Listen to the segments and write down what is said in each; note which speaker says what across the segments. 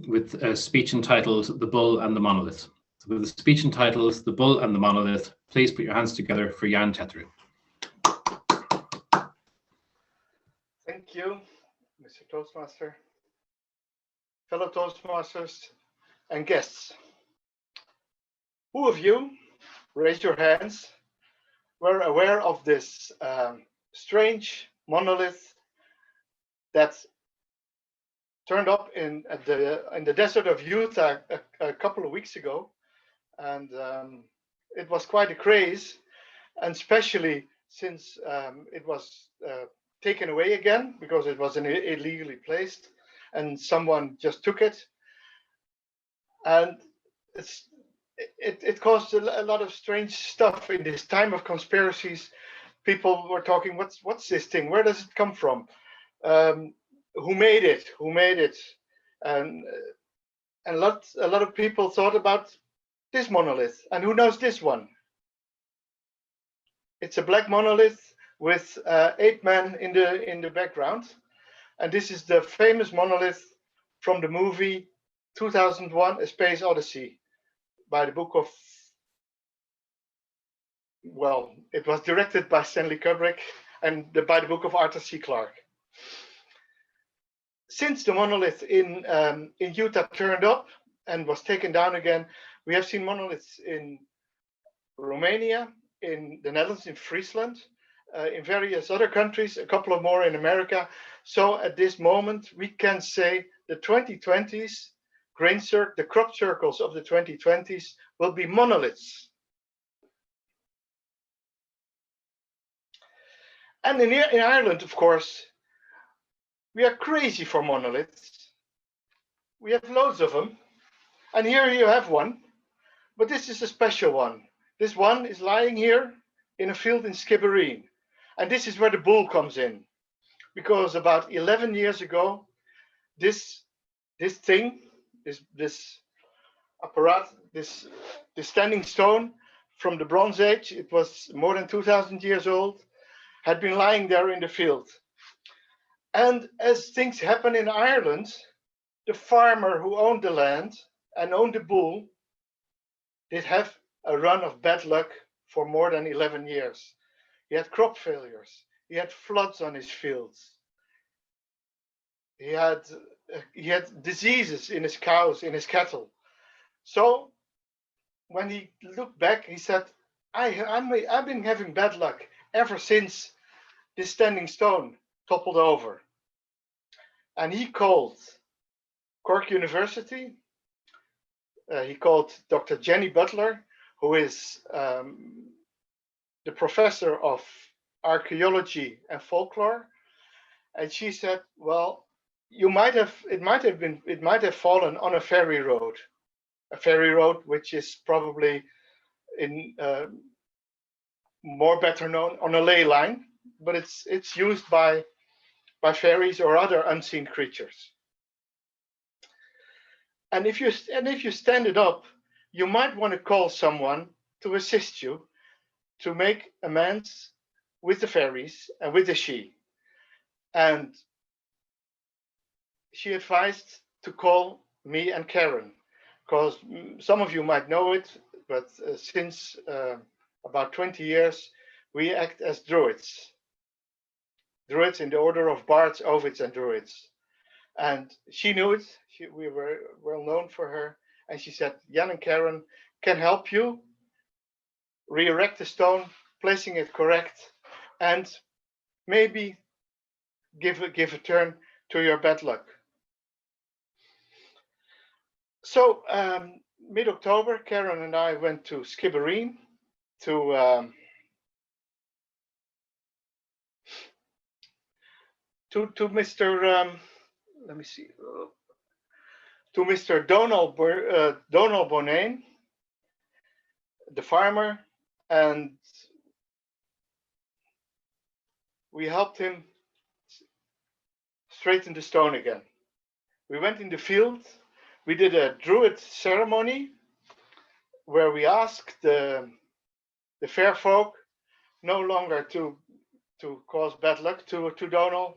Speaker 1: with a speech entitled The Bull and the Monolith. So with the speech entitled The Bull and the Monolith, please put your hands together for Jan Tetteroo.
Speaker 2: Thank you, Mr. Toastmaster, fellow Toastmasters and guests. Who of you, raise your hands, were aware of this strange monolith that turned up in the desert of Utah a couple of weeks ago, and it was quite a craze, and especially since it was taken away again because it was illegally placed, and someone just took it, and it caused a lot of strange stuff in this time of conspiracies. People were talking, what's this thing? Where does it come from? Who made it? Who made it? And a lot of people thought about this monolith. And who knows this one? It's a black monolith with 8 men in the background. And this is the famous monolith from the movie 2001: A Space Odyssey, by the book of, well, it was directed by Stanley Kubrick and by the book of Arthur C. Clarke. Since the monolith in Utah turned up and was taken down again, we have seen monoliths in Romania, in the Netherlands, in Friesland, in various other countries, a couple of more in America. So at this moment, we can say the 2020s, the crop circles of the 2020s will be monoliths. And in Ireland, of course, we are crazy for monoliths. We have loads of them. And here you have one, but this is a special one. This one is lying here in a field in Skibbereen. And this is where the bull comes in. Because about 11 years ago, this thing, this apparatus, this standing stone from the Bronze Age, it was more than 2,000 years old, had been lying there in the field. And as things happen in Ireland, the farmer who owned the land and owned the bull did have a run of bad luck for more than 11 years. He had crop failures. He had floods on his fields. He had diseases in his cows, in his cattle. So when he looked back, he said, I've been having bad luck ever since this standing stone toppled over. And he called Cork University. He called Dr. Jenny Butler, who is the professor of archaeology and folklore. And she said, well, it might have fallen on a ferry road which is probably in more better known on a ley line, but it's used by fairies or other unseen creatures. And if you stand it up, you might want to call someone to assist you to make amends with the fairies and with the Sidhe. And she advised to call me and Karen, because some of you might know it, but since about 20 years, we act as druids in the order of bards, ovids, and druids. And she knew it. We were well known for her. And she said, Jan and Karen can help you re-erect the stone, placing it correct, and maybe give a turn to your bad luck. So mid-October, Karen and I went to Skibbereen to Mr. Let me see, to Mr. Donald Bonane, the farmer, and we helped him straighten the stone again. We went in the field. We did a druid ceremony where we asked the fair folk no longer to cause bad luck to Donald,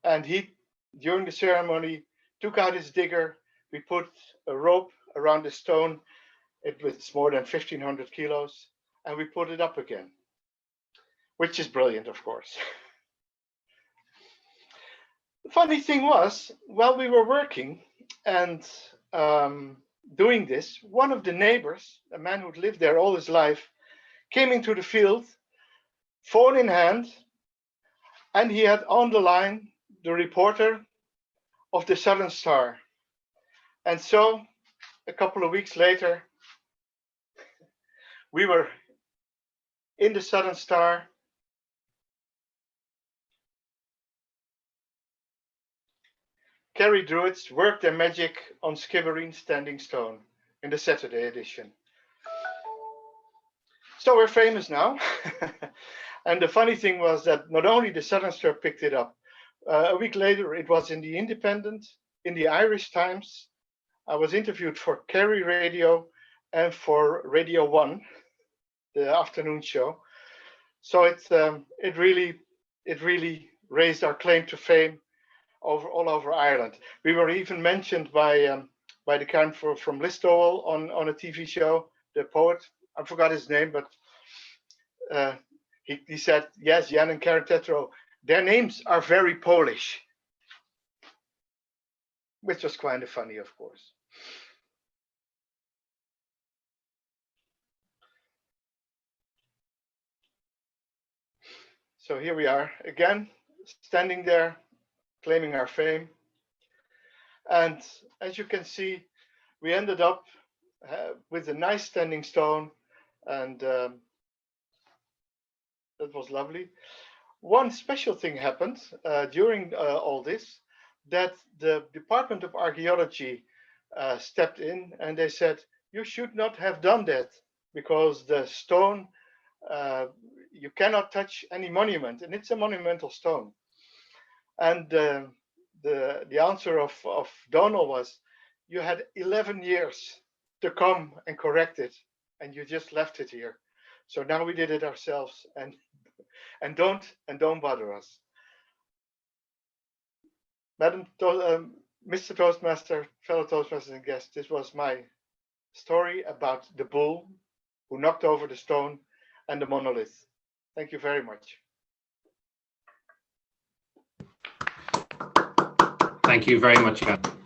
Speaker 2: and he, during the ceremony, took out his digger We put a rope around the stone. It was more than 1,500 kilos, and we put it up again, which is brilliant, of course. The funny thing was, while we were working and doing this, one of the neighbors, a man who'd lived there all his life, came into the field, phone in hand, and he had on the line the reporter of the Southern Star. And so a couple of weeks later, we were in the Southern Star. Kerry Druids worked their magic on Skibbereen Standing Stone in the Saturday edition. So we're famous now. And the funny thing was that not only the Southern Star picked it up, a week later it was in the Independent, in the Irish Times. I was interviewed for Kerry Radio and for Radio 1, the afternoon show. So it really raised our claim to fame all over Ireland. We were even mentioned by the guy from Listowel on a TV show, the poet. I forgot his name, but he said, yes, Jan and Jan Tetteroo, their names are very Polish, which was kind of funny, of course. So here we are again, standing there, claiming our fame. And as you can see, we ended up with a nice standing stone, and that was lovely. One special thing happened during all this, that the Department of Archaeology stepped in and they said, you should not have done that because the stone, you cannot touch any monument, and it's a monumental stone. And the answer of Donald was, you had 11 years to come and correct it, and you just left it here. So now we did it ourselves, and don't bother us. Madam, Mr. Toastmaster, fellow Toastmasters and guests, this was my story about the bull who knocked over the stone and the monolith. Thank you very much.
Speaker 1: Thank you very much, Jan.